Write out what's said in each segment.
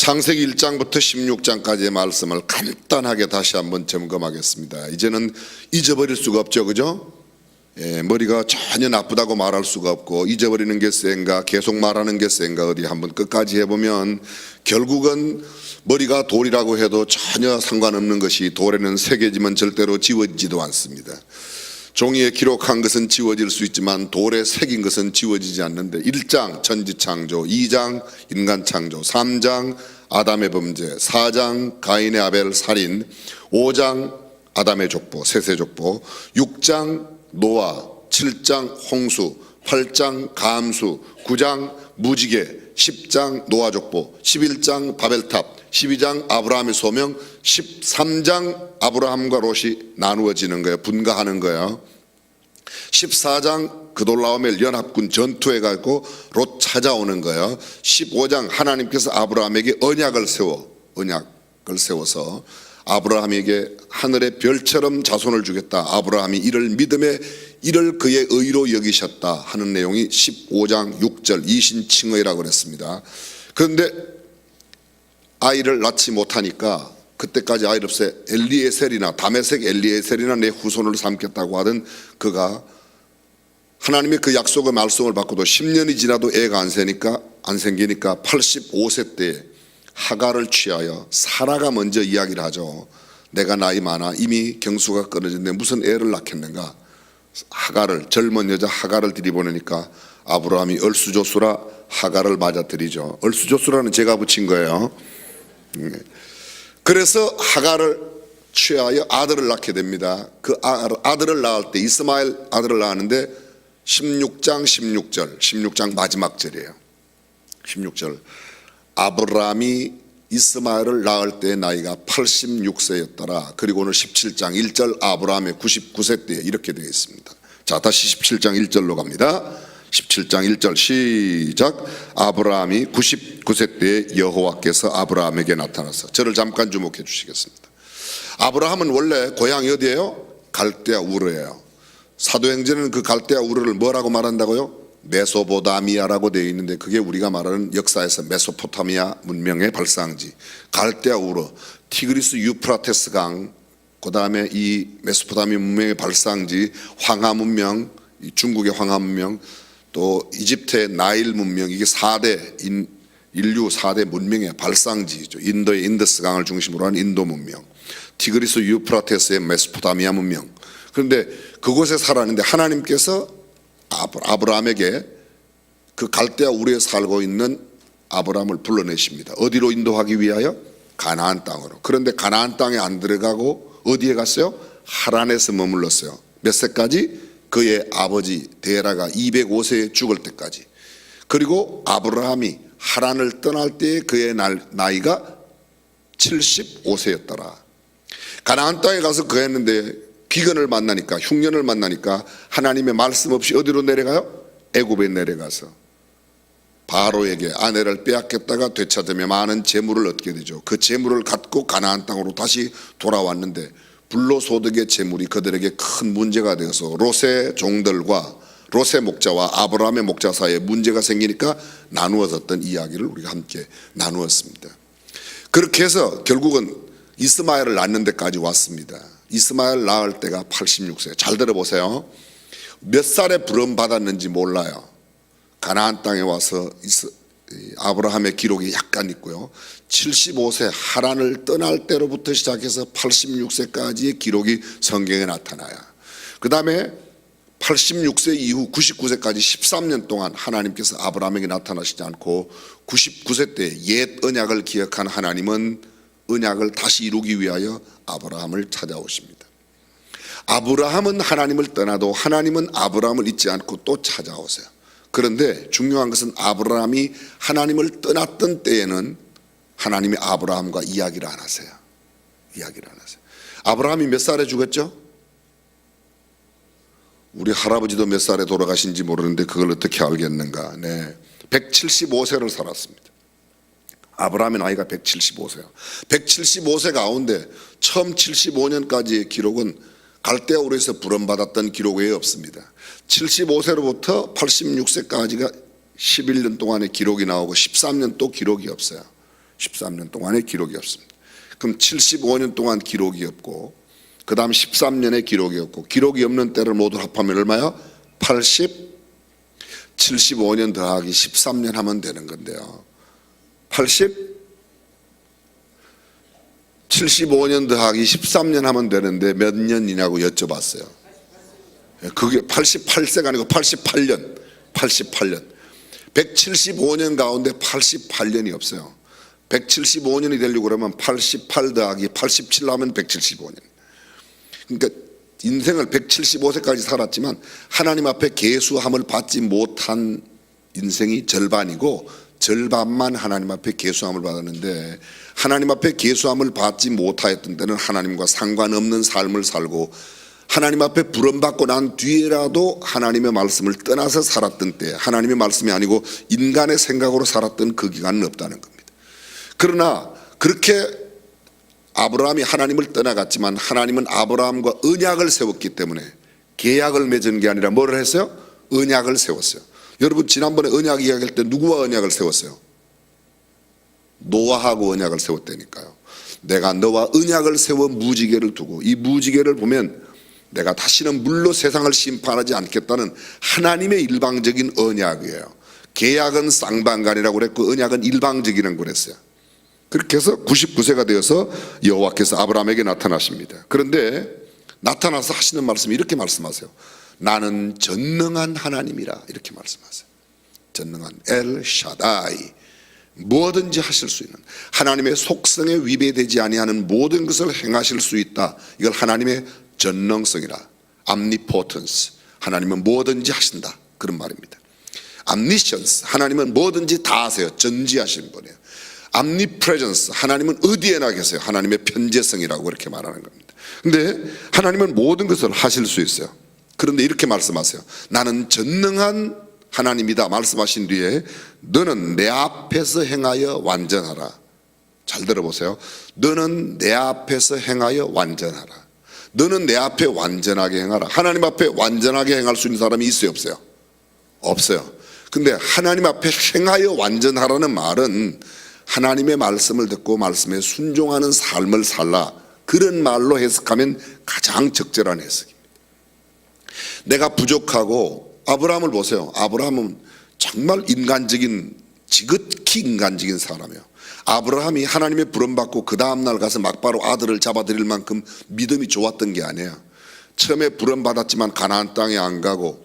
창세기 1장부터 16장까지의 말씀을 간단하게 다시 한번 점검하겠습니다. 이제는 잊어버릴 수가 없죠, 그죠? 머리가 전혀 나쁘다고 말할 수가 없고, 잊어버리는 게 센가 계속 말하는 게 센가 어디 한번 끝까지 해보면 결국은 머리가 돌이라고 해도 전혀 상관없는 것이, 돌에는 새겨지면 절대로 지워지지도 않습니다. 종이에 기록한 것은 지워질 수 있지만 돌에 새긴 것은 지워지지 않는데, 1장 천지창조, 2장 인간창조, 3장 아담의 범죄, 4장 가인의 아벨 살인, 5장 아담의 족보 셋의 족보, 6장 노아, 7장 홍수, 8장 감수, 9장 무지개, 10장 노아 족보, 11장 바벨탑, 12장 아브라함의 소명, 13장 아브라함과 롯이 나누어지는 거예요. 분가하는 거예요. 14장 그돌라오멜 연합군 전투해가지고 롯 찾아오는 거예요. 15장 하나님께서 아브라함에게 언약을 세워서 아브라함에게 하늘의 별처럼 자손을 주겠다, 아브라함이 이를 믿음에 이를 그의 의로 여기셨다 하는 내용이 15장 6절 이신칭의라고 그랬습니다. 그런데 아이를 낳지 못하니까 그때까지 아이를 없애 엘리에셀이나 다메섹 엘리에셀이나 내 후손을 삼겠다고 하던 그가 하나님의 그 약속의 말씀을 받고도 10년이 지나도 애가 안 생기니까 85세 때에 하갈을 취하여, 사라가 먼저 이야기를 하죠. 내가 나이 많아 이미 경수가 끊어졌는데 무슨 애를 낳겠는가. 하갈을, 젊은 여자 하갈을 들이보내니까 아브라함이 얼수조수라 하갈을 맞아들이죠. 얼수조수라는 제가 붙인 거예요. 그래서 하갈을 취하여 아들을 낳게 됩니다. 그 아들을 낳을 때, 이스마엘 아들을 낳았는데 16장 마지막 절이에요. 16절 아브라함이 이스마엘을 낳을 때 나이가 86세였더라. 그리고 오늘 17장 1절 아브라함의 99세 때 이렇게 되어 있습니다. 자, 다시 17장 1절로 갑니다. 17장 1절 시작. 아브라함이 99세 때에 여호와께서 아브라함에게 나타나서, 저를 잠깐 주목해 주시겠습니다. 아브라함은 원래 고향이 어디예요? 갈대아 우르예요. 사도행전에는 그 갈대아 우르를 뭐라고 말한다고요? 메소포타미아라고 되어 있는데, 그게 우리가 말하는 역사에서 메소포타미아 문명의 발상지, 갈대아 우르, 티그리스 유프라테스 강, 그 다음에 이 메소포타미아 문명의 발상지 황하 문명, 중국의 황하 문명, 또 이집트의 나일 문명, 이게 4대 인류 4대 문명의 발상지죠. 인도의 인더스 강을 중심으로 한 인도 문명, 티그리스 유프라테스의 메소포타미아 문명. 그런데 그곳에 살았는데 하나님께서 아브라함에게 그 갈대아 우르에 살고 있는 아브라함을 불러내십니다. 어디로 인도하기 위하여? 가나안 땅으로. 그런데 가나안 땅에 안 들어가고 어디에 갔어요? 하란에서 머물렀어요. 몇 세까지? 그의 아버지 데라가 205세에 죽을 때까지. 그리고 아브라함이 하란을 떠날 때 그의 나이가 75세였더라. 가나안 땅에 가서 그랬는데 기근을 만나니까, 흉년을 만나니까 하나님의 말씀 없이 어디로 내려가요? 애굽에 내려가서 바로에게 아내를 빼앗겼다가 되찾으며 많은 재물을 얻게 되죠. 그 재물을 갖고 가나안 땅으로 다시 돌아왔는데 불로소득의 재물이 그들에게 큰 문제가 되어서 롯의 종들과 롯의 목자와 아브라함의 목자 사이에 문제가 생기니까 나누어졌던 이야기를 우리가 함께 나누었습니다. 그렇게 해서 결국은 이스마엘을 낳는 데까지 왔습니다. 이스마엘 낳을 때가 86세. 잘 들어보세요. 몇 살에 부름받았는지 몰라요. 가나안 땅에 와서 아브라함의 기록이 약간 있고요. 75세 하란을 떠날 때로부터 시작해서 86세까지의 기록이 성경에 나타나요. 그 다음에 86세 이후 99세까지 13년 동안 하나님께서 아브라함에게 나타나시지 않고 99세 때 옛 언약을 기억한 하나님은 언약을 다시 이루기 위하여 아브라함을 찾아오십니다. 아브라함은 하나님을 떠나도 하나님은 아브라함을 잊지 않고 또 찾아오세요. 그런데 중요한 것은 아브라함이 하나님을 떠났던 때에는 하나님이 아브라함과 이야기를 안 하세요. 아브라함이 몇 살에 죽었죠? 우리 할아버지도 몇 살에 돌아가신지 모르는데 그걸 어떻게 알겠는가. 175세를 살았습니다. 아브라함의 나이가 175세요. 175세 가운데 처음 75년까지의 기록은 갈대아 우르에서 부름받았던 기록 외에 없습니다. 75세로부터 86세까지가 11년 동안의 기록이 나오고 13년 또 기록이 없어요. 13년 동안의 기록이 없습니다. 그럼 75년 동안 기록이 없고 그 다음 13년에 기록이 없고 기록이 없는 때를 모두 합하면 얼마요? 75년 더하기 13년 하면 되는 건데요. 75년 더하기 13년 하면 되는데 몇 년이냐고 여쭤봤어요. 그게 88세가 아니고 88년. 175년 가운데 88년이 없어요. 175년이 되려고 그러면 88 더하기 87 하면 175년. 그러니까 인생을 175세까지 살았지만 하나님 앞에 계수함을 받지 못한 인생이 절반이고 절반만 하나님 앞에 계수함을 받았는데, 하나님 앞에 계수함을 받지 못하였던 때는 하나님과 상관없는 삶을 살고 하나님 앞에 부름받고 난 뒤에라도 하나님의 말씀을 떠나서 살았던 때, 하나님의 말씀이 아니고 인간의 생각으로 살았던 그 기간은 없다는 겁니다. 그러나 그렇게 아브라함이 하나님을 떠나갔지만 하나님은 아브라함과 언약을 세웠기 때문에 계약을 맺은 게 아니라 뭐를 했어요? 언약을 세웠어요. 여러분 지난번에 언약 이야기할 때 누구와 언약을 세웠어요? 노아하고 언약을 세웠다니까요. 내가 너와 언약을 세워 무지개를 두고, 이 무지개를 보면 내가 다시는 물로 세상을 심판하지 않겠다는 하나님의 일방적인 언약이에요. 계약은 쌍방간이라고 그랬고 언약은 일방적이라고 그랬어요. 그렇게 해서 99세가 되어서 여호와께서 아브라함에게 나타나십니다. 그런데 나타나서 하시는 말씀이 이렇게 말씀하세요. 나는 전능한 하나님이라, 이렇게 말씀하세요. 전능한 엘 샤다이, 뭐든지 하실 수 있는, 하나님의 속성에 위배되지 아니하는 모든 것을 행하실 수 있다. 이걸 하나님의 전능성이라, omnipotence, 하나님은 뭐든지 하신다, 그런 말입니다. omniscience, 하나님은 뭐든지 다 아세요. 전지하시는 분이에요. omnipresence, 하나님은 어디에나 계세요. 하나님의 편재성이라고 그렇게 말하는 겁니다. 근데 하나님은 모든 것을 하실 수 있어요. 그런데 이렇게 말씀하세요. 나는 전능한 하나님이다 말씀하신 뒤에 너는 내 앞에서 행하여 완전하라. 잘 들어보세요. 너는 내 앞에서 행하여 완전하라. 너는 내 앞에 완전하게 행하라. 하나님 앞에 완전하게 행할 수 있는 사람이 있어요, 없어요? 없어요. 근데 하나님 앞에 행하여 완전하라는 말은 하나님의 말씀을 듣고 말씀에 순종하는 삶을 살라, 그런 말로 해석하면 가장 적절한 해석입니다. 내가 부족하고, 아브라함을 보세요. 아브라함은 정말 인간적인, 지극히 인간적인 사람이에요. 아브라함이 하나님의 부름받고 그 다음날 가서 막바로 아들을 잡아들일 만큼 믿음이 좋았던 게 아니에요. 처음에 부름받았지만 가나안 땅에 안 가고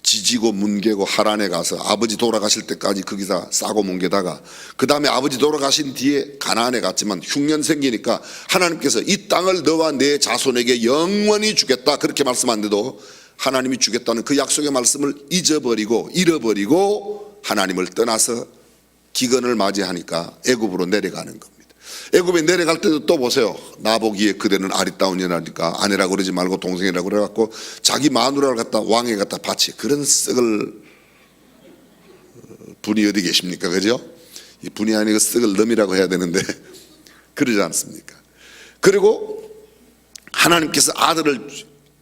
지지고 뭉개고 하란에 가서 아버지 돌아가실 때까지 거기서 싸고 뭉개다가 그 다음에 아버지 돌아가신 뒤에 가나안에 갔지만 흉년 생기니까 하나님께서 이 땅을 너와 내 자손에게 영원히 주겠다, 그렇게 말씀하는데도 하나님이 주겠다는 그 약속의 말씀을 잊어버리고 잃어버리고 하나님을 떠나서 기근을 맞이하니까 애굽으로 내려가는 겁니다. 애굽에 내려갈 때도 또 보세요. 나보기에 그대는 아리따운 여자니까 아내라고 그러지 말고 동생이라고 그래갖고 자기 마누라를 갖다 왕에 갖다 바치, 그런 썩을 분이 어디 계십니까? 그죠? 이 분이 아니고 썩을 놈이라고 해야 되는데 그러지 않습니까? 그리고 하나님께서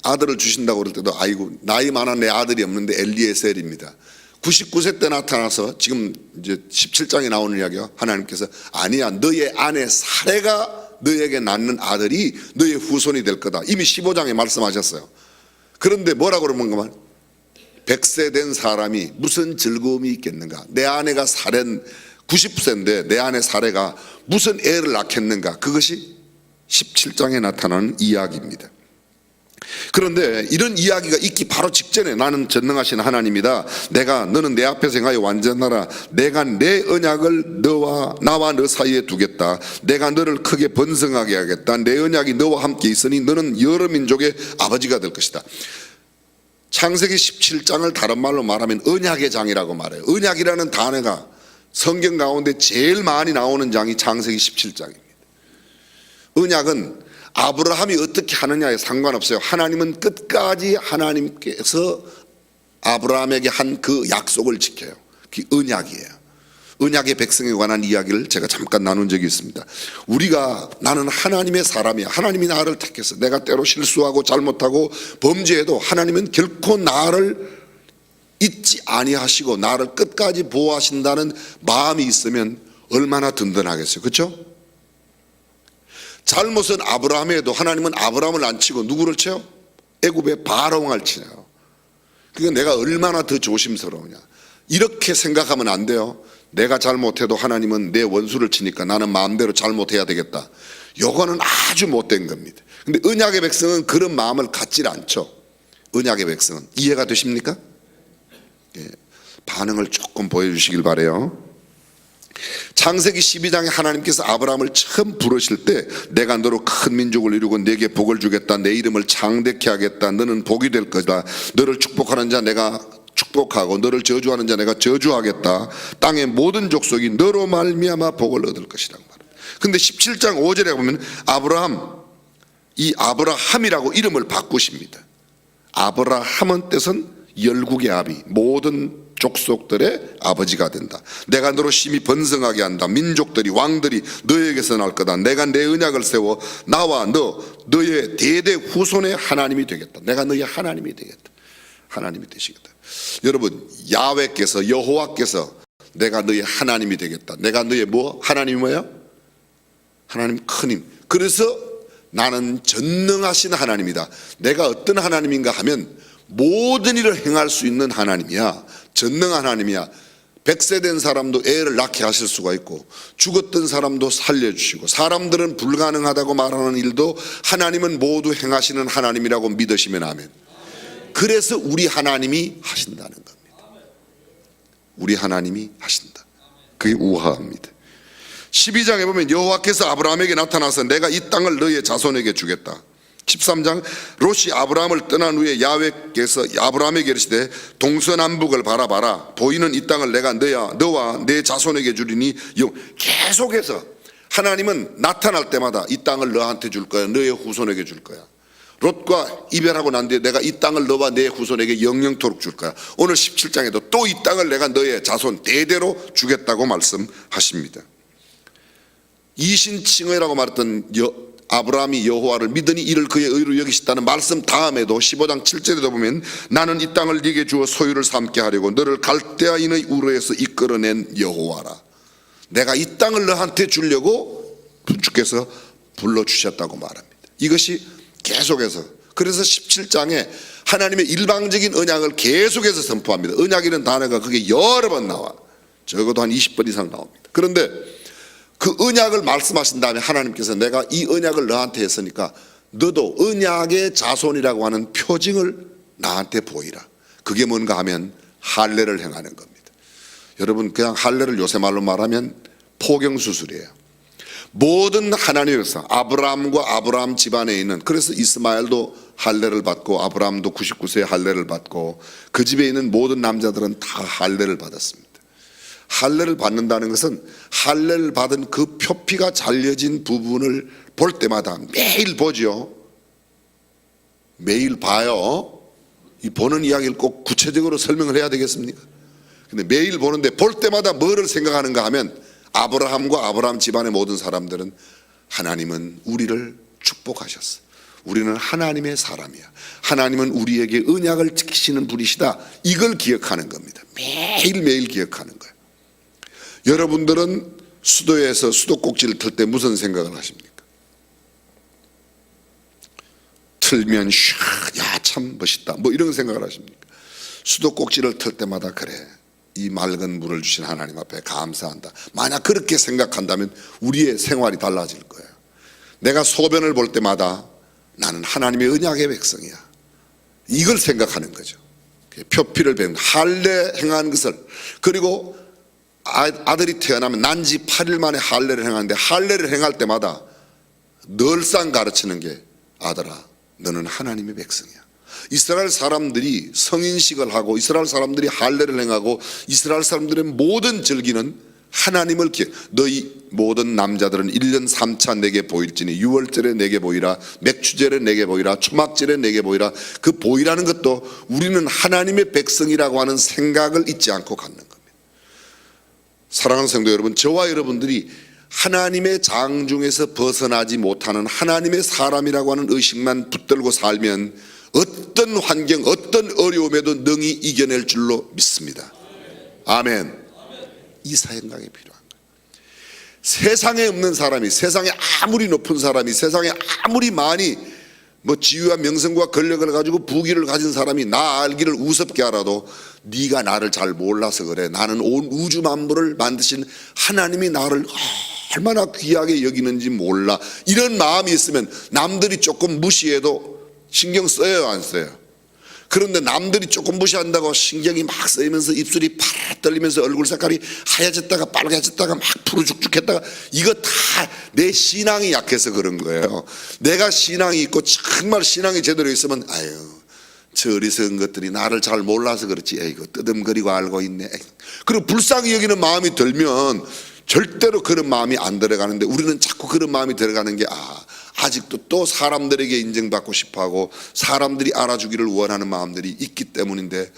아들을 주신다고 그럴 때도 아이고 나이 많은 내 아들이 없는데 엘리에셀입니다. 99세 때 나타나서 지금 이제 17장에 나오는 이야기가 하나님께서 아니야, 너의 아내 사레가 너에게 낳는 아들이 너의 후손이 될 거다, 이미 15장에 말씀하셨어요. 그런데 뭐라고 그러면 100세 된 사람이 무슨 즐거움이 있겠는가? 내 아내가 사레는 90세인데 내 아내 사레가 무슨 애를 낳겠는가? 그것이 17장에 나타나는 이야기입니다. 그런데 이런 이야기가 있기 바로 직전에 나는 전능하신 하나님이다, 너는 내 앞에서 행하여 완전하라, 내가 내 언약을 나와 너 사이에 두겠다, 내가 너를 크게 번성하게 하겠다, 내 언약이 너와 함께 있으니 너는 여러 민족의 아버지가 될 것이다. 창세기 17장을 다른 말로 말하면 언약의 장이라고 말해요. 언약이라는 단어가 성경 가운데 제일 많이 나오는 장이 창세기 17장입니다. 언약은 아브라함이 어떻게 하느냐에 상관없어요. 하나님은 끝까지 하나님께서 아브라함에게 한 그 약속을 지켜요. 그게 언약이에요. 언약의 백성에 관한 이야기를 제가 잠깐 나눈 적이 있습니다. 나는 하나님의 사람이야. 하나님이 나를 택해서 내가 때로 실수하고 잘못하고 범죄해도 하나님은 결코 나를 잊지 아니하시고 나를 끝까지 보호하신다는 마음이 있으면 얼마나 든든하겠어요. 그렇죠? 잘못은 아브라함이 해도 하나님은 아브라함을 안 치고 누구를 쳐요? 애굽의 바로왕을 치네요. 그러니까 내가 얼마나 더 조심스러우냐. 이렇게 생각하면 안 돼요. 내가 잘못해도 하나님은 내 원수를 치니까 나는 마음대로 잘못해야 되겠다. 요거는 아주 못된 겁니다. 근데 언약의 백성은 그런 마음을 갖지 않죠. 언약의 백성은. 이해가 되십니까? 예, 반응을 조금 보여주시길 바라요. 창세기 12장에 하나님께서 아브라함을 처음 부르실 때 내가 너로 큰 민족을 이루고 네게 복을 주겠다. 내 이름을 창대케 하겠다. 너는 복이 될 것이다. 너를 축복하는 자 내가 축복하고 너를 저주하는 자 내가 저주하겠다. 땅의 모든 족속이 너로 말미암아 복을 얻을 것이라고 말합니다. 근데 17장 5절에 보면 이 아브라함이라고 이름을 바꾸십니다. 아브라함은 뜻은 열국의 아비, 모든 족속들의 아버지가 된다. 내가 너로 심히 번성하게 한다. 민족들이 왕들이 너에게서 날 거다. 내가 내 언약을 세워 나와 너의 대대 후손의 하나님이 되겠다. 내가 너의 하나님이 되겠다. 하나님이 되시겠다. 여러분, 야훼께서, 여호와께서 내가 너의 하나님이 되겠다. 내가 너의 하나님이 뭐예요? 하나님 큰 힘. 그래서 나는 전능하신 하나님이다. 내가 어떤 하나님인가 하면 모든 일을 행할 수 있는 하나님이야. 전능한 하나님이야. 100세 된 사람도 애를 낳게 하실 수가 있고, 죽었던 사람도 살려주시고, 사람들은 불가능하다고 말하는 일도 하나님은 모두 행하시는 하나님이라고 믿으시면 아멘. 그래서 우리 하나님이 하신다는 겁니다. 우리 하나님이 하신다. 그게 우아합니다. 12장에 보면 여호와께서 아브라함에게 나타나서 내가 이 땅을 너의 자손에게 주겠다. 13장 롯이 아브라함을 떠난 후에 야훼께서 아브라함에게 이르시되 동서남북을 바라봐라. 보이는 이 땅을 내가 너와 내 자손에게 주리니. 계속해서 하나님은 나타날 때마다 이 땅을 너한테 줄 거야. 너의 후손에게 줄 거야. 롯과 이별하고 난 뒤에 내가 이 땅을 너와 내 후손에게 영영토록 줄 거야. 오늘 17장에도 또 이 땅을 내가 너의 자손 대대로 주겠다고 말씀하십니다. 이신칭의라고 말했던 아브라함이 여호와를 믿으니 이를 그의 의로 여기시다는 말씀 다음에도 15장 7절에도 보면 나는 이 땅을 네게 주어 소유를 삼게 하려고 너를 갈대아인의 우르에서 이끌어낸 여호와라. 내가 이 땅을 너한테 주려고 주께서 불러주셨다고 말합니다. 이것이 계속해서, 그래서 17장에 하나님의 일방적인 언약을 계속해서 선포합니다. 언약이라는 단어가 그게 여러 번 나와. 적어도 한 20번 이상 나옵니다. 그런데 그 언약을 말씀하신 다음에 하나님께서 내가 이 언약을 너한테 했으니까 너도 언약의 자손이라고 하는 표징을 나한테 보이라. 그게 뭔가 하면 할례를 행하는 겁니다. 여러분, 그냥 할례를 요새 말로 말하면 포경수술이에요. 모든 하나님의 백성, 아브라함과 아브라함 집안에 있는, 그래서 이스마엘도 할례를 받고 아브라함도 99세에 할례를 받고 그 집에 있는 모든 남자들은 다 할례를 받았습니다. 할례를 받는다는 것은 할례를 받은 그 표피가 잘려진 부분을 볼 때마다 매일 보죠. 매일 봐요. 이 보는 이야기를 꼭 구체적으로 설명을 해야 되겠습니까? 근데 매일 보는데 볼 때마다 뭐를 생각하는가 하면 아브라함과 아브라함 집안의 모든 사람들은 하나님은 우리를 축복하셨어. 우리는 하나님의 사람이야. 하나님은 우리에게 언약을 지키시는 분이시다. 이걸 기억하는 겁니다. 매일매일 기억하는 거예요. 여러분들은 수도에서 수도꼭지를 틀 때 무슨 생각을 하십니까? 틀면 야 참 멋있다 뭐 이런 생각을 하십니까? 수도꼭지를 틀 때마다 그래, 이 맑은 물을 주신 하나님 앞에 감사한다. 만약 그렇게 생각한다면 우리의 생활이 달라질 거예요. 내가 소변을 볼 때마다 나는 하나님의 언약의 백성이야. 이걸 생각하는 거죠. 표피를 배운 할례 행한 것을, 그리고 아들이 태어나면 난지 8일 만에 할례를 행하는데 할례를 행할 때마다 늘상 가르치는 게 아들아 너는 하나님의 백성이야. 이스라엘 사람들이 성인식을 하고 이스라엘 사람들이 할례를 행하고 이스라엘 사람들의 모든 절기는 하나님을 너희 모든 남자들은 1년 3차 내게 보일지니 유월절에 내게 보이라, 맥추절에 내게 보이라, 초막절에 내게 보이라. 그 보이라는 것도 우리는 하나님의 백성이라고 하는 생각을 잊지 않고 갖는 겁니다. 사랑하는 성도 여러분, 저와 여러분들이 하나님의 장중에서 벗어나지 못하는 하나님의 사람이라고 하는 의식만 붙들고 살면 어떤 환경, 어떤 어려움에도 능히 이겨낼 줄로 믿습니다. 아멘. 이 생각이 필요한 거예요. 세상에 없는 사람이, 세상에 아무리 높은 사람이, 세상에 아무리 많이 지위와 명성과 권력을 가지고 부귀를 가진 사람이 나 알기를 우습게 알아도 네가 나를 잘 몰라서 그래. 나는 온 우주 만물을 만드신 하나님이 나를 얼마나 귀하게 여기는지 몰라. 이런 마음이 있으면 남들이 조금 무시해도 신경 써요, 안 써요? 그런데 남들이 조금 무시한다고 신경이 막 쓰이면서 입술이 파라 떨리면서 얼굴 색깔이 하얘졌다가 빨개졌다가 막 푸르죽죽했다가, 이거 다 내 신앙이 약해서 그런 거예요. 내가 신앙이 있고 정말 신앙이 제대로 있으면 아유 저 어리석은 것들이 나를 잘 몰라서 그렇지, 이거 뜨듬거리고 알고 있네. 그리고 불쌍히 여기는 마음이 들면 절대로 그런 마음이 안 들어가는데, 우리는 자꾸 그런 마음이 들어가는 게 아직도 또 사람들에게 인정받고 싶어하고 사람들이 알아주기를 원하는 마음들이 있기 때문인데,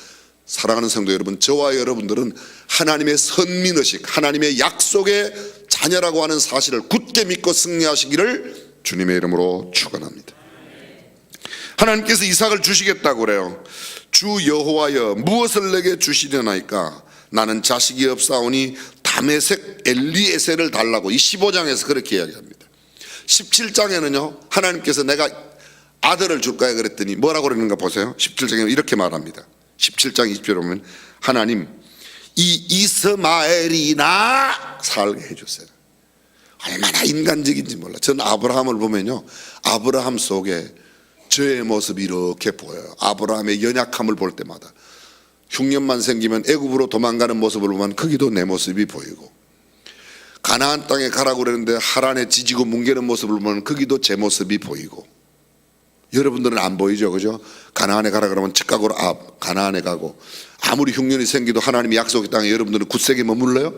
사랑하는 성도 여러분, 저와 여러분들은 하나님의 선민의식, 하나님의 약속의 자녀라고 하는 사실을 굳게 믿고 승리하시기를 주님의 이름으로 축원합니다. 하나님께서 이삭을 주시겠다고 그래요. 주 여호와여 무엇을 내게 주시려나이까? 나는 자식이 없사오니 다메섹 엘리에셀을 달라고. 이 15장에서 그렇게 이야기합니다. 17장에는요 하나님께서 내가 아들을 줄 거야 그랬더니 뭐라고 그러는가 보세요. 17장에 이렇게 말합니다. 17장 20절에 보면 하나님 이 이스마엘이나 살게 해주세요. 얼마나 인간적인지 몰라. 저는 아브라함을 보면요, 아브라함 속에 저의 모습이 이렇게 보여요. 아브라함의 연약함을 볼 때마다 흉년만 생기면 애굽으로 도망가는 모습을 보면 거기도 내 모습이 보이고, 가나안 땅에 가라고 그러는데 하란에 지지고 뭉개는 모습을 보면 거기도 제 모습이 보이고. 여러분들은 안 보이죠, 그죠? 가나안에 가라 그러면 즉각으로 가나안에 가고, 아무리 흉년이 생기도 하나님의 약속의 땅에 여러분들은 굳세게 머물러요?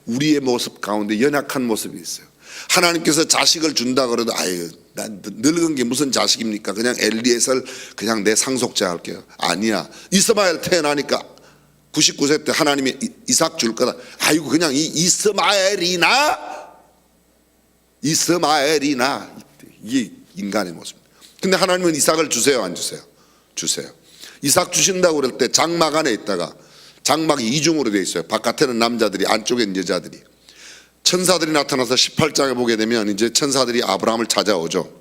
우리의 모습 가운데 연약한 모습이 있어요. 하나님께서 자식을 준다 그래도 아유 난 늙은 게 무슨 자식입니까? 그냥 엘리에셀 그냥 내 상속자 할게요. 아니야. 이스마엘 태어나니까 99세 때 하나님이 이삭 줄 거다. 아이고 그냥 이 이스마엘이나 이게 인간의 모습입니다. 근데 하나님은 이삭을 주세요, 안 주세요? 주세요. 이삭 주신다고 그럴 때 장막 안에 있다가, 장막이 이중으로 되어 있어요. 바깥에는 남자들이, 안쪽에는 여자들이. 천사들이 나타나서 18장에 보게 되면 이제 천사들이 아브라함을 찾아오죠.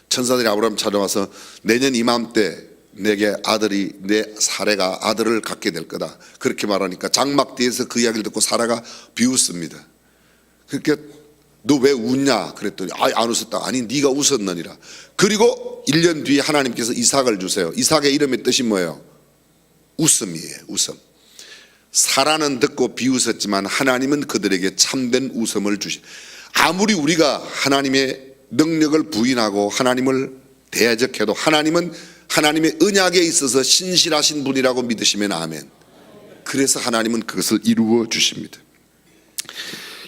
천사들이 아브라함을 찾아와서 내년 이맘때 내게 아들이, 내 사례가 아들을 갖게 될 거다 그렇게 말하니까 장막 뒤에서 그 이야기를 듣고 사라가 비웃습니다. 그렇게 너 왜 웃냐 그랬더니 안 웃었다. 아니 네가 웃었느니라. 그리고 1년 뒤에 하나님께서 이삭을 주세요. 이삭의 이름의 뜻이 뭐예요? 웃음이에요. 웃음. 사라는 듣고 비웃었지만 하나님은 그들에게 참된 웃음을 주시. 아무리 우리가 하나님의 능력을 부인하고 하나님을 대적해도 하나님은 하나님의 언약에 있어서 신실하신 분이라고 믿으시면 아멘. 그래서 하나님은 그것을 이루어 주십니다.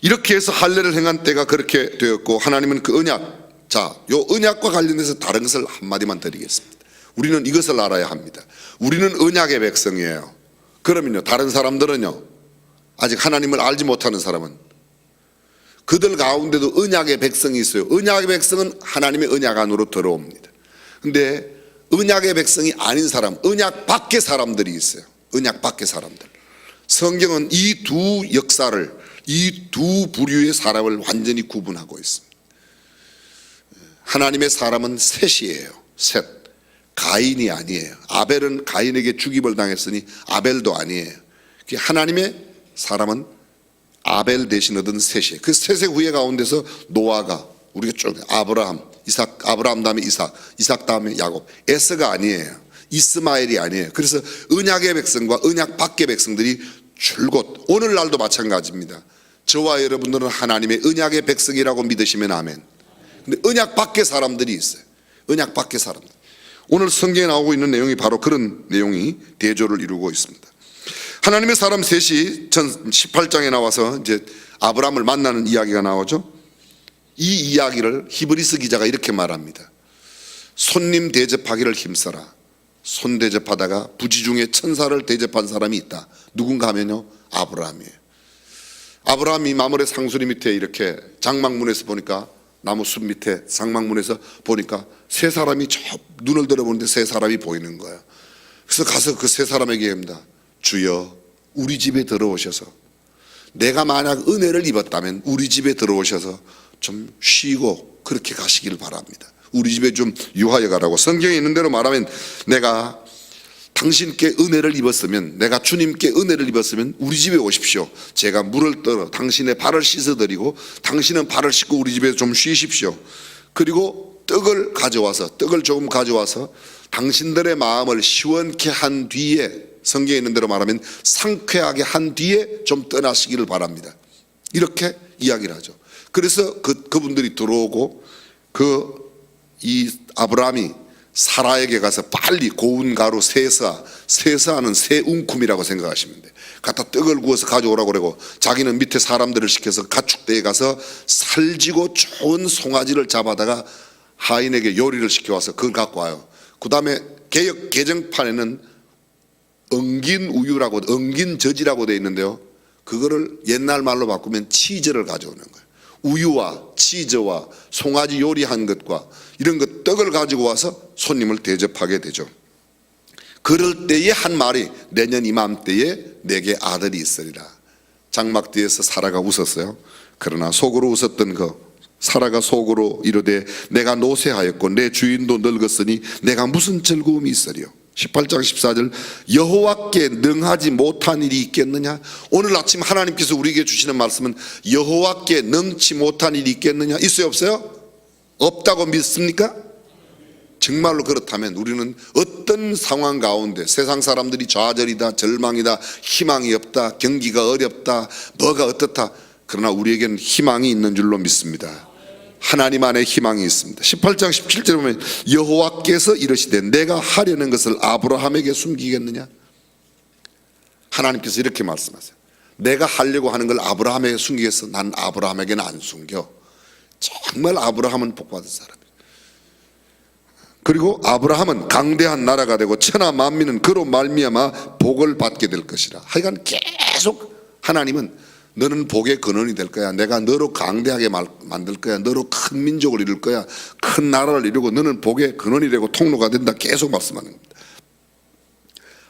이렇게 해서 할례를 행한 때가 그렇게 되었고, 하나님은 그 언약, 자, 요 언약과 관련해서 다른 것을 한마디만 드리겠습니다. 우리는 이것을 알아야 합니다. 우리는 언약의 백성이에요. 그러면요 다른 사람들은요, 아직 하나님을 알지 못하는 사람은 그들 가운데도 언약의 백성이 있어요. 언약의 백성은 하나님의 언약 안으로 들어옵니다. 근데 언약의 백성이 아닌 사람, 언약 밖의 사람들이 있어요. 언약 밖의 사람들. 성경은 이 두 역사를, 이 두 부류의 사람을 완전히 구분하고 있습니다. 하나님의 사람은 셋이에요. 셋. 가인이 아니에요. 아벨은 가인에게 죽임을 당했으니 아벨도 아니에요. 하나님의 사람은 아벨 대신 얻은 셋이에요. 그 셋의 후예 가운데서 노아가, 우리가 쭉 아브라함, 이삭, 아브라함 다음에 이삭, 이삭 다음에 야곱. 에서가 아니에요. 이스마엘이 아니에요. 그래서 언약의 백성과 언약 밖의 백성들이 줄곧, 오늘날도 마찬가지입니다. 저와 여러분들은 하나님의 언약의 백성이라고 믿으시면 아멘. 근데 언약 밖의 사람들이 있어요. 언약 밖의 사람들. 오늘 성경에 나오고 있는 내용이 바로 그런 내용이 대조를 이루고 있습니다. 하나님의 사람 셋이 18장에 나와서 이제 아브라함을 만나는 이야기가 나오죠. 이 이야기를 히브리서 기자가 이렇게 말합니다. 손님 대접하기를 힘써라. 손 대접하다가 부지 중에 천사를 대접한 사람이 있다. 누군가 하면요, 아브라함이에요. 아브라함이 마므레 상수리 밑에 이렇게 장막문에서 보니까, 나무 숲 밑에 장막문에서 보니까 세 사람이 저 눈을 들어보는데 세 사람이 보이는 거예요. 그래서 가서 그 세 사람에게 합니다. 주여, 우리 집에 들어오셔서 내가 만약 은혜를 입었다면 우리 집에 들어오셔서 좀 쉬고 그렇게 가시길 바랍니다. 우리 집에 좀 유하여 가라고. 성경에 있는 대로 말하면 내가 당신께 은혜를 입었으면, 내가 주님께 은혜를 입었으면 우리 집에 오십시오. 제가 물을 떠러 당신의 발을 씻어드리고 당신은 발을 씻고 우리 집에 좀 쉬십시오. 그리고 떡을 조금 가져와서 당신들의 마음을 시원케 한 뒤에, 성경에 있는 대로 말하면 상쾌하게 한 뒤에 좀 떠나시기를 바랍니다. 이렇게 이야기를 하죠. 그래서 그분들이 들어오고 이 아브라함이 사라에게 가서 빨리 고운 가루 세사하는 새 웅큼이라고 생각하시면 돼. 갖다 떡을 구워서 가져오라고 그러고, 자기는 밑에 사람들을 시켜서 가축대에 가서 살지고 좋은 송아지를 잡아다가 하인에게 요리를 시켜와서 그걸 갖고 와요. 그 다음에 개정판에는 엉긴 우유라고, 엉긴 젖이라고 되어 있는데요, 그거를 옛날 말로 바꾸면 치즈를 가져오는 거예요. 우유와 치즈와 송아지 요리한 것과 이런 것, 떡을 가지고 와서 손님을 대접하게 되죠. 그럴 때에 한 말이, 내년 이맘때에 내게 아들이 있으리라. 장막 뒤에서 사라가 웃었어요. 그러나 속으로 웃었던 사라가 속으로 이르되 내가 노쇠하였고 내 주인도 늙었으니 내가 무슨 즐거움이 있으리요. 18장 14절, 여호와께 능하지 못한 일이 있겠느냐. 오늘 아침 하나님께서 우리에게 주시는 말씀은 여호와께 능치 못한 일이 있겠느냐. 있어요 없어요? 없다고 믿습니까? 정말로 그렇다면 우리는 어떤 상황 가운데, 세상 사람들이 좌절이다, 절망이다, 희망이 없다, 경기가 어렵다, 뭐가 어떻다, 그러나 우리에게는 희망이 있는 줄로 믿습니다. 하나님 안에 희망이 있습니다. 18장 17절에 보면 여호와께서 이르시되 내가 하려는 것을 아브라함에게 숨기겠느냐. 하나님께서 이렇게 말씀하세요. 내가 하려고 하는 걸 아브라함에게 숨기겠어? 난 아브라함에게는 안 숨겨. 정말 아브라함은 복받은 사람이에요. 그리고 아브라함은 강대한 나라가 되고 천하 만민은 그로 말미암아 복을 받게 될 것이라. 하여간 계속 하나님은 너는 복의 근원이 될 거야. 내가 너로 강대하게 만들 거야. 너로 큰 민족을 이룰 거야. 큰 나라를 이루고 너는 복의 근원이 되고 통로가 된다. 계속 말씀하는 겁니다.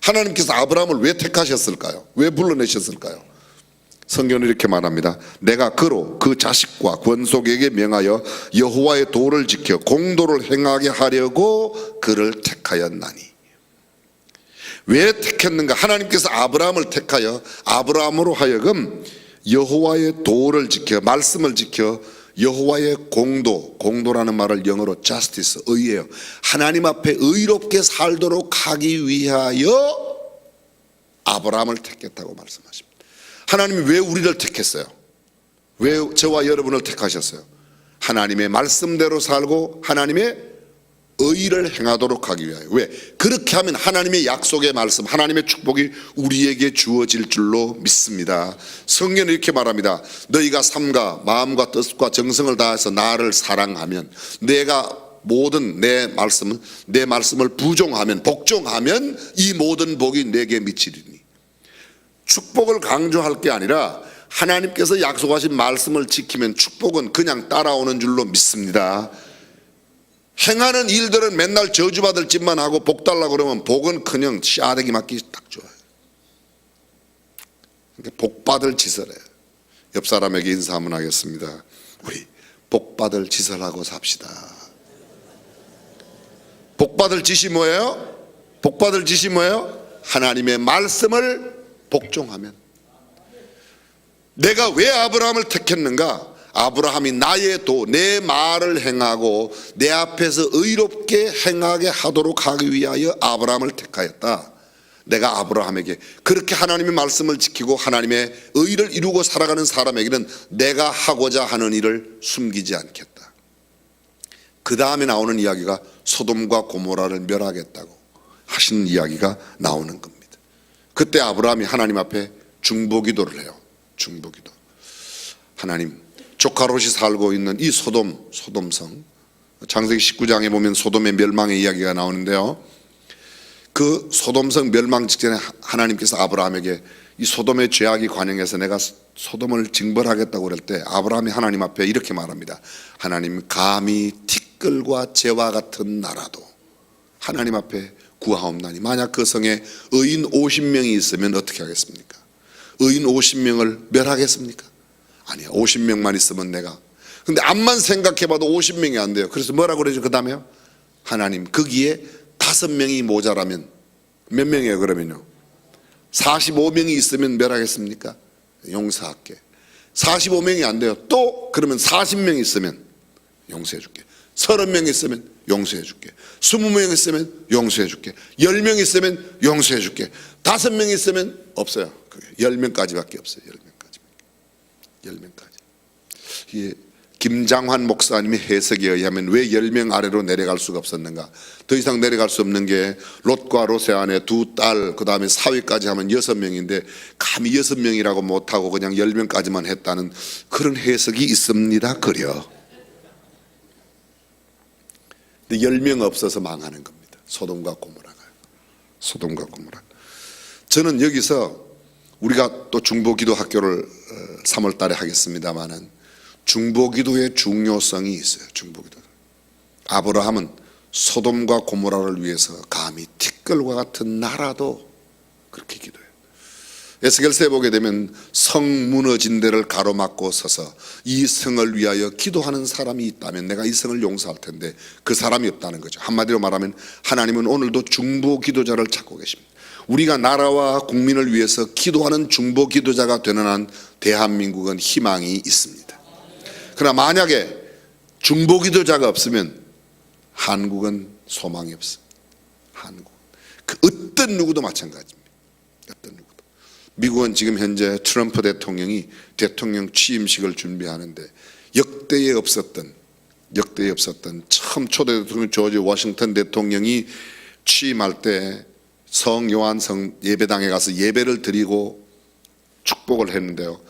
하나님께서 아브라함을 왜 택하셨을까요? 왜 불러내셨을까요? 성경은 이렇게 말합니다. 내가 그로 그 자식과 권속에게 명하여 여호와의 도를 지켜 공도를 행하게 하려고 그를 택하였나니. 왜 택했는가? 하나님께서 아브라함을 택하여 아브라함으로 하여금 여호와의 도를 지켜, 말씀을 지켜 여호와의 공도라는 말을 영어로 justice, 의예요. 하나님 앞에 의롭게 살도록 하기 위하여 아브라함을 택했다고 말씀하십니다. 하나님이 왜 우리를 택했어요? 왜 저와 여러분을 택하셨어요? 하나님의 말씀대로 살고 하나님의 의를 행하도록 하기 위하여. 왜? 그렇게 하면 하나님의 약속의 말씀, 하나님의 축복이 우리에게 주어질 줄로 믿습니다. 성경은 이렇게 말합니다. 너희가 삶과 마음과 뜻과 정성을 다해서 나를 사랑하면, 내가 모든 내 말씀을 부종하면, 복종하면 이 모든 복이 내게 미치리니. 축복을 강조할 게 아니라 하나님께서 약속하신 말씀을 지키면 축복은 그냥 따라오는 줄로 믿습니다. 행하는 일들은 맨날 저주받을 짓만 하고 복 달라고 그러면 복은 그냥 씨아대기 맞기 딱 좋아요. 그러니까 복 받을 짓을 해요. 옆 사람에게 인사 한번 하겠습니다. 우리 복 받을 짓을 하고 삽시다. 복 받을 짓이 뭐예요? 복 받을 짓이 뭐예요? 하나님의 말씀을 복종하면. 내가 왜 아브라함을 택했는가? 아브라함이 나의 도, 내 말을 행하고 내 앞에서 의롭게 행하게 하도록 하기 위하여 아브라함을 택하였다. 내가 아브라함에게 그렇게 하나님의 말씀을 지키고 하나님의 의를 이루고 살아가는 사람에게는 내가 하고자 하는 일을 숨기지 않겠다. 그 다음에 나오는 이야기가 소돔과 고모라를 멸하겠다고 하신 이야기가 나오는 겁니다. 그때 아브라함이 하나님 앞에 중보기도를 해요. 중보기도. 하나님, 조카 롯이 살고 있는 이 소돔성, 창세기 19장에 보면 소돔의 멸망의 이야기가 나오는데요, 그 소돔성 멸망 직전에 하나님께서 아브라함에게 이 소돔의 죄악이 관영해서 내가 소돔을 징벌하겠다고 그럴 때 아브라함이 하나님 앞에 이렇게 말합니다. 하나님, 감히 티끌과 재와 같은 나라도 하나님 앞에 구하옵나니. 만약 그 성에 의인 50명이 있으면 어떻게 하겠습니까? 의인 50명을 멸하겠습니까? 아니야. 50명만 있으면 내가. 근데 암만 생각해봐도 50명이 안 돼요. 그래서 뭐라고 그러죠? 그 다음에요. 하나님, 거기에 5명이 모자라면 몇 명이에요 그러면요? 45명이 있으면 멸하겠습니까? 용서할게. 45명이 안 돼요. 또 그러면 40명 있으면 용서해 줄게. 30명 있으면 용서해 줄게. 20명 있으면 용서해 줄게. 10명 있으면 용서해 줄게. 5명 있으면 없어요. 10명까지밖에 없어요. 10명까지. 이게 김장환 목사님의 해석에 의하면 왜 10명 아래로 내려갈 수가 없었는가? 더 이상 내려갈 수 없는 게 롯과 롯의 아내 2딸, 그 다음에 사위까지 하면 6명인데 감히 6명이라고 못하고 그냥 10명까지만 했다는 그런 해석이 있습니다. 그려. 근데 10명 없어서 망하는 겁니다. 소돔과 고모라가. 소돔과 고모라. 저는 여기서 우리가 또 중보기도 학교를 3월 달에 하겠습니다마는 중보기도의 중요성이 있어요. 중보기도. 아브라함은 소돔과 고모라를 위해서 감히 티끌과 같은 나라도 그렇게 기도해요. 에스겔서에 보게 되면 성 무너진 데를 가로막고 서서 이 성을 위하여 기도하는 사람이 있다면 내가 이 성을 용서할 텐데 그 사람이 없다는 거죠. 한마디로 말하면 하나님은 오늘도 중보 기도자를 찾고 계십니다. 우리가 나라와 국민을 위해서 기도하는 중보 기도자가 되는 한 대한민국은 희망이 있습니다. 그러나 만약에 중보 기도자가 없으면 한국은 소망이 없습니다. 한국 그 어떤 누구도 마찬가지입니다. 어떤 누구도. 미국은 지금 현재 트럼프 대통령이 대통령 취임식을 준비하는데 역대에 없었던 처음 초대 대통령 조지 워싱턴 대통령이 취임할 때 성 요한성 예배당에 가서 예배를 드리고 축복을 했는데요.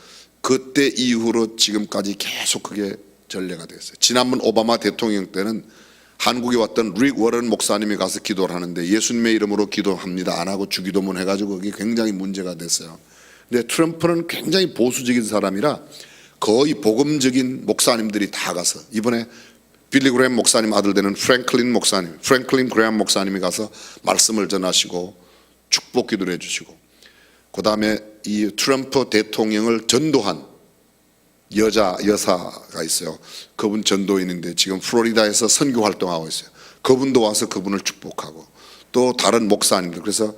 그때 이후로 지금까지 계속 그게 전례가 됐어요. 지난번 오바마 대통령 때는 한국에 왔던 릭 워런 목사님이 가서 기도를 하는데 예수님의 이름으로 기도합니다 안 하고 주기도문 해가지고 그게 굉장히 문제가 됐어요. 근데 트럼프는 굉장히 보수적인 사람이라 거의 복음적인 목사님들이 다 가서 이번에 빌리 그레엄 목사님 아들 되는 프랭클린 그레엄 목사님이 가서 말씀을 전하시고 축복 기도를 해주시고, 그 다음에 이 트럼프 대통령을 전도한 여사가 있어요. 그분 전도인인데 지금 플로리다에서 선교 활동하고 있어요. 그분도 와서 그분을 축복하고 또 다른 목사님들, 그래서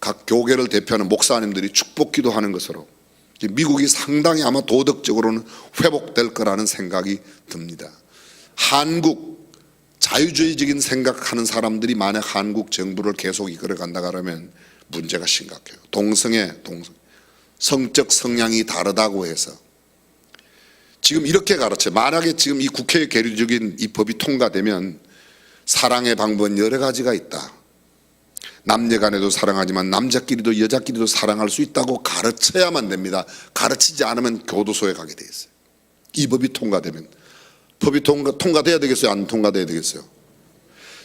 각 교계를 대표하는 목사님들이 축복 기도하는 것으로 미국이 상당히 아마 도덕적으로는 회복될 거라는 생각이 듭니다. 한국 자유주의적인 생각하는 사람들이 만약 한국 정부를 계속 이끌어간다 그러면 문제가 심각해요. 성적 성향이 다르다고 해서 지금 이렇게 가르쳐요. 만약에 지금 이 국회의 계류적인 이 법이 통과되면 사랑의 방법은 여러 가지가 있다. 남녀간에도 사랑하지만 남자끼리도 여자끼리도 사랑할 수 있다고 가르쳐야만 됩니다. 가르치지 않으면 교도소에 가게 돼 있어요. 이 법이 통과되면. 법이 통과돼야 되겠어요? 안 통과돼야 되겠어요?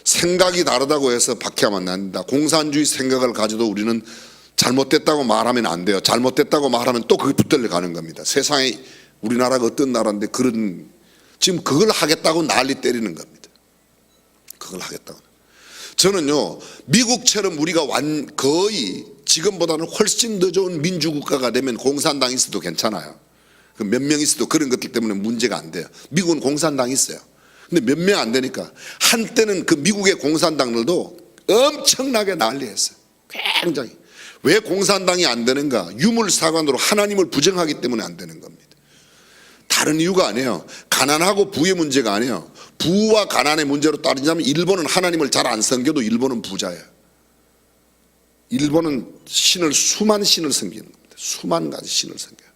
생각이 다르다고 해서 박해하면 안 된다. 공산주의 생각을 가지도 우리는 잘못됐다고 말하면 안 돼요. 잘못됐다고 말하면 또 그게 붙들려 가는 겁니다. 세상에 우리나라가 어떤 나라인데 그런 지금 그걸 하겠다고 난리 때리는 겁니다. 그걸 하겠다고. 저는요, 미국처럼 우리가 거의 지금보다는 훨씬 더 좋은 민주국가가 되면 공산당이 있어도 괜찮아요. 몇 명 있어도 그런 것들 때문에 문제가 안 돼요. 미국은 공산당이 있어요. 근데 몇 명 안 되니까 한때는 그 미국의 공산당들도 엄청나게 난리했어요. 굉장히. 왜 공산당이 안 되는가? 유물사관으로 하나님을 부정하기 때문에 안 되는 겁니다. 다른 이유가 아니에요. 가난하고 부의 문제가 아니에요. 부와 가난의 문제로 따지자면 일본은 하나님을 잘 안 섬겨도 일본은 부자예요. 일본은 수만 신을 섬기는 겁니다. 수만 가지 신을 섬겨요.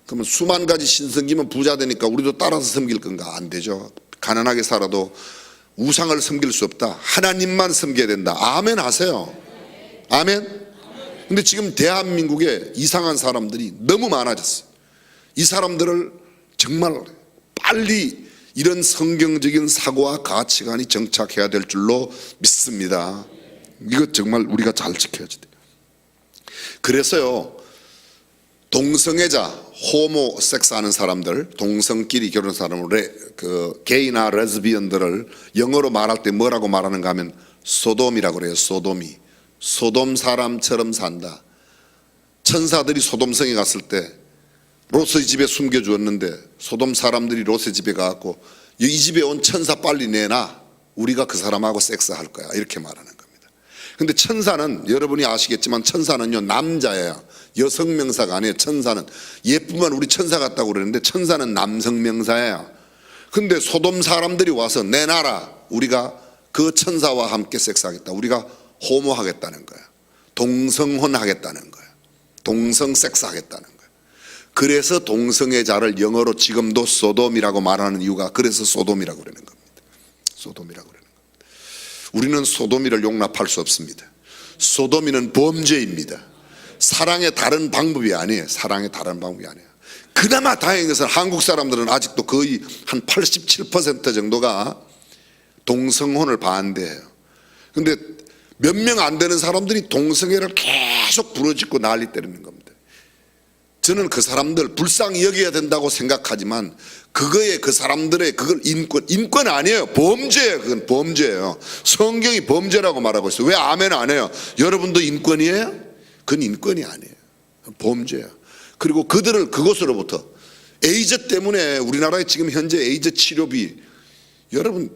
그러면 수만 가지 신 섬기면 부자 되니까 우리도 따라서 섬길 건가? 안 되죠. 가난하게 살아도 우상을 섬길 수 없다. 하나님만 섬겨야 된다. 아멘 하세요. 아멘. 근데 지금 대한민국에 이상한 사람들이 너무 많아졌어요. 이 사람들을 정말 빨리 이런 성경적인 사고와 가치관이 정착해야 될 줄로 믿습니다. 이거 정말 우리가 잘 지켜야지 돼요. 그래서요, 동성애자, 호모섹스 하는 사람들, 동성끼리 결혼하는 사람을 게이나 레즈비언들을 영어로 말할 때 뭐라고 말하는가 하면 소돔이라고 그래요. 소돔이. 소돔 사람처럼 산다. 천사들이 소돔성에 갔을 때 롯의 집에 숨겨주었는데 소돔 사람들이 롯의 집에 가갖고 이 집에 온 천사 빨리 내놔, 우리가 그 사람하고 섹스할 거야, 이렇게 말하는 겁니다. 근데 천사는 여러분이 아시겠지만 천사는요 남자예요. 여성 명사가 아니에요. 천사는 예쁘면 우리 천사 같다고 그러는데 천사는 남성 명사예요. 근데 소돔 사람들이 와서 내놔라, 우리가 그 천사와 함께 섹스하겠다, 우리가 호모하겠다는 거야. 동성혼하겠다는 거야. 동성 섹스하겠다는 거야. 그래서 동성애 자를 영어로 지금도 소돔이라고 말하는 이유가 그래서 소돔이라고 그러는 겁니다. 소돔이라고 그러는 겁니다. 우리는 소돔이를 용납할 수 없습니다. 소돔이는 범죄입니다. 사랑의 다른 방법이 아니에요. 사랑의 다른 방법이 아니에요. 그나마 다행인 것은 한국 사람들은 아직도 거의 한 87% 정도가 동성혼을 반대해요. 근데 몇 명 안 되는 사람들이 동성애를 계속 부르짖고 난리 때리는 겁니다. 저는 그 사람들 불쌍히 여겨야 된다고 생각하지만 그거에 그 사람들의 그걸 인권 아니에요. 범죄예요. 그건 범죄예요. 성경이 범죄라고 말하고 있어요. 왜 아멘 안 해요? 여러분도 인권이에요? 그건 인권이 아니에요. 범죄예요. 그리고 그들을 그것으로부터 에이즈 때문에 우리나라에 지금 현재 에이즈 치료비, 여러분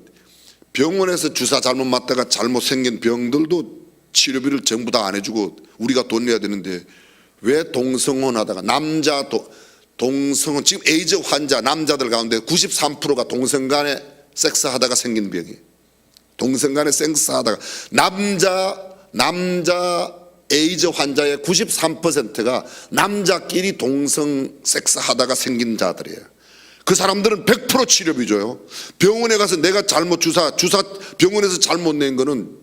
병원에서 주사 잘못 맞다가 잘못 생긴 병들도 치료비를 전부 다 안 해주고 우리가 돈 내야 되는데 왜 동성혼 하다가 동성혼, 지금 에이즈 환자 남자들 가운데 93%가 동성간에 섹스하다가 생긴 병이에요. 동성간에 섹스하다가 남자 에이즈 환자의 93%가 남자끼리 동성 섹스하다가 생긴 자들이에요. 그 사람들은 100% 치료비 줘요. 병원에 가서 내가 잘못 주사 병원에서 잘못 낸 거는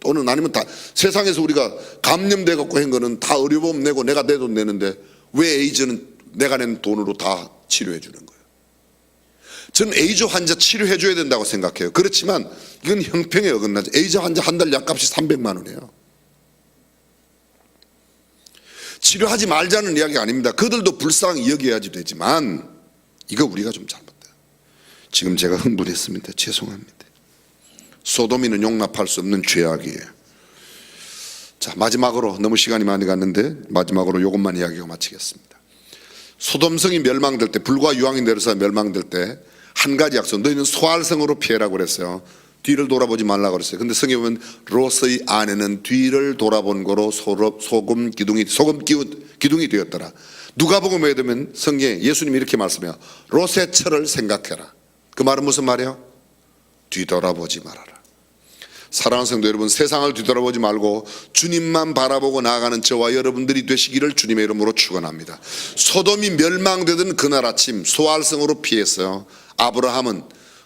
또는 아니면 다 세상에서 우리가 감염돼 갖고 한 거는 다 의료보험 내고 내가 내 돈 내는데 왜 에이즈는 내가 낸 돈으로 다 치료해 주는 거예요? 저는 에이즈 환자 치료해 줘야 된다고 생각해요. 그렇지만 이건 형평에 어긋나죠. 에이즈 환자 한 달 약값이 300만 원이에요. 치료하지 말자는 이야기가 아닙니다. 그들도 불쌍히 여겨야지 되지만 이거 우리가 좀 잘못돼요. 지금 제가 흥분했습니다. 죄송합니다. 소돔이는 용납할 수 없는 죄악이에요. 자, 마지막으로 너무 시간이 많이 갔는데 마지막으로 이것만 이야기하고 마치겠습니다. 소돔성이 멸망될 때, 불과 유황이 내려서 멸망될 때 한 가지 약속, 너희는 소알성으로 피해라고 그랬어요. 뒤를 돌아보지 말라고 그랬어요. 근데 성경에 보면 롯의 아내는 뒤를 돌아본 거로 소금 기둥이 되었더라. 누가복음에 되면 성경에 예수님이 이렇게 말씀해요. 롯의 철을 생각해라. 그 말은 무슨 말이에요? 뒤돌아보지 말아라. 사랑하는 성도 여러분, 세상을 뒤돌아보지 말고 주님만 바라보고 나아가는 저와 여러분들이 되시기를 주님의 이름으로 축원합니다. 소돔이 멸망되던 그날 아침 소알성으로 피했어요. 아브라함은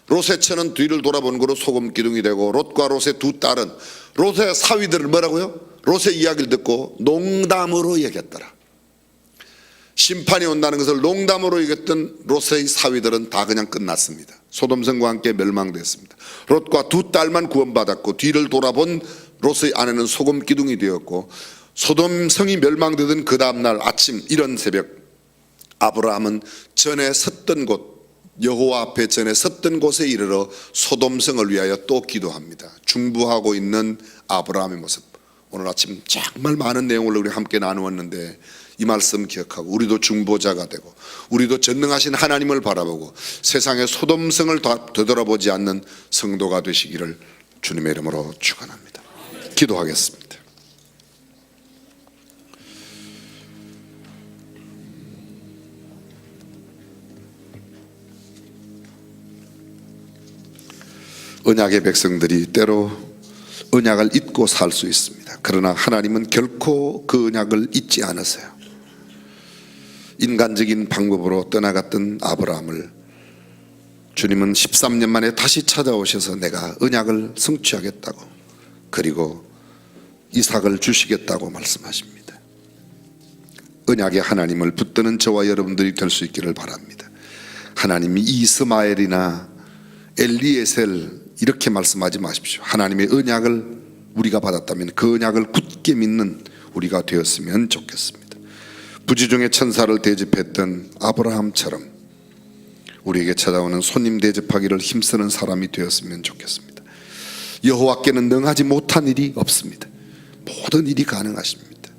롯의 처는 뒤를 돌아본 거로 소금 기둥이 되고 롯과 롯의 두 딸은 롯의 사위들을 뭐라고요? 롯의 이야기를 듣고 농담으로 여겼더라. 심판이 온다는 것을 농담으로 여겼던 롯의 사위들은 다 그냥 끝났습니다. 소돔성과 함께 멸망됐습니다. 롯과 두 딸만 구원받았고 뒤를 돌아본 롯의 아내는 소금 기둥이 되었고, 소돔성이 멸망되던 그 다음날 아침 이른 새벽 아브라함은 전에 섰던 곳, 여호와 앞에 전에 섰던 곳에 이르러 소돔성을 위하여 또 기도합니다. 중부하고 있는 아브라함의 모습, 오늘 아침 정말 많은 내용을 우리 함께 나누었는데 이 말씀 기억하고 우리도 중보자가 되고 우리도 전능하신 하나님을 바라보고 세상의 소돔성을 되돌아보지 않는 성도가 되시기를 주님의 이름으로 축원합니다. 기도하겠습니다. 언약의 백성들이 때로 언약을 잊고 살 수 있습니다. 그러나 하나님은 결코 그 언약을 잊지 않으세요. 인간적인 방법으로 떠나갔던 아브라함을 주님은 13년 만에 다시 찾아오셔서 내가 언약을 성취하겠다고, 그리고 이삭을 주시겠다고 말씀하십니다. 언약의 하나님을 붙드는 저와 여러분들이 될 수 있기를 바랍니다. 하나님이 이스마엘이나 엘리에셀 이렇게 말씀하지 마십시오. 하나님의 언약을 우리가 받았다면 그 언약을 굳게 믿는 우리가 되었으면 좋겠습니다. 부지중에 천사를 대접했던 아브라함처럼 우리에게 찾아오는 손님 대접하기를 힘쓰는 사람이 되었으면 좋겠습니다. 여호와께는 능하지 못한 일이 없습니다. 모든 일이 가능하십니다.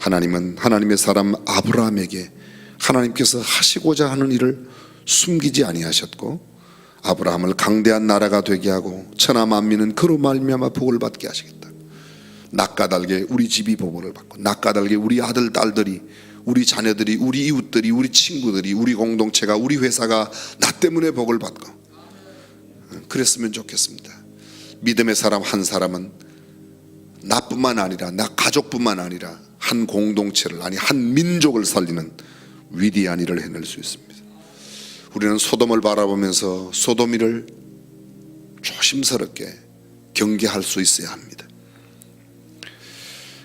하나님은 하나님의 사람 아브라함에게 하나님께서 하시고자 하는 일을 숨기지 아니하셨고 아브라함을 강대한 나라가 되게 하고 천하 만민은 그로 말미암아 복을 받게 하시겠다. 낯가달게 우리 집이 복을 받고 낯가달게 우리 아들 딸들이 우리 자녀들이 우리 이웃들이 우리 친구들이 우리 공동체가 우리 회사가 나 때문에 복을 받고 그랬으면 좋겠습니다. 믿음의 사람 한 사람은 나뿐만 아니라 나 가족뿐만 아니라 한 공동체를 아니 한 민족을 살리는 위대한 일을 해낼 수 있습니다. 우리는 소돔을 바라보면서 소돔이를 조심스럽게 경계할 수 있어야 합니다.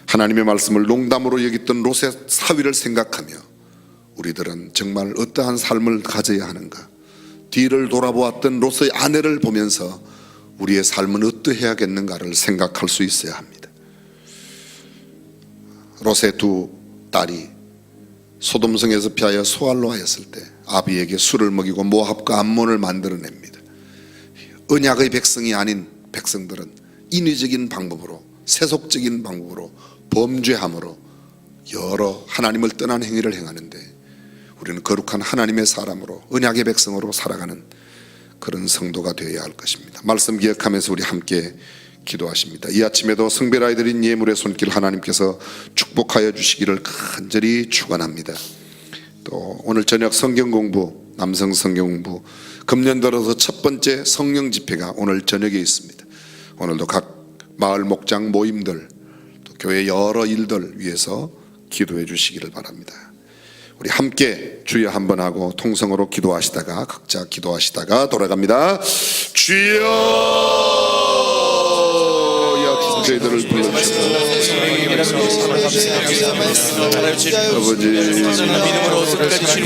하나님의 말씀을 농담으로 여겼던 롯의 사위를 생각하며 우리들은 정말 어떠한 삶을 가져야 하는가, 뒤를 돌아보았던 롯의 아내를 보면서 우리의 삶은 어떠해야겠는가를 생각할 수 있어야 합니다. 롯의 두 딸이 소돔성에서 피하여 소알로 하였을 때 아비에게 술을 먹이고 모압과 암몬을 만들어냅니다. 언약의 백성이 아닌 백성들은 인위적인 방법으로 세속적인 방법으로 범죄함으로 여러 하나님을 떠난 행위를 행하는데 우리는 거룩한 하나님의 사람으로 언약의 백성으로 살아가는 그런 성도가 되어야 할 것입니다. 말씀 기억하면서 우리 함께 기도하십니다. 이 아침에도 성별하여 드린 예물의 손길 하나님께서 축복하여 주시기를 간절히 축원합니다. 또 오늘 저녁 성경 공부, 남성 성경 공부, 금년 들어서 첫 번째 성령 집회가 오늘 저녁에 있습니다. 오늘도 각 마을 목장 모임들, 또 교회 여러 일들 위해서 기도해 주시기를 바랍니다. 우리 함께 주여 한번 하고 통성으로 기도하시다가 각자 기도하시다가 돌아갑니다. 주여, 저희들을 불러주셔서 아버지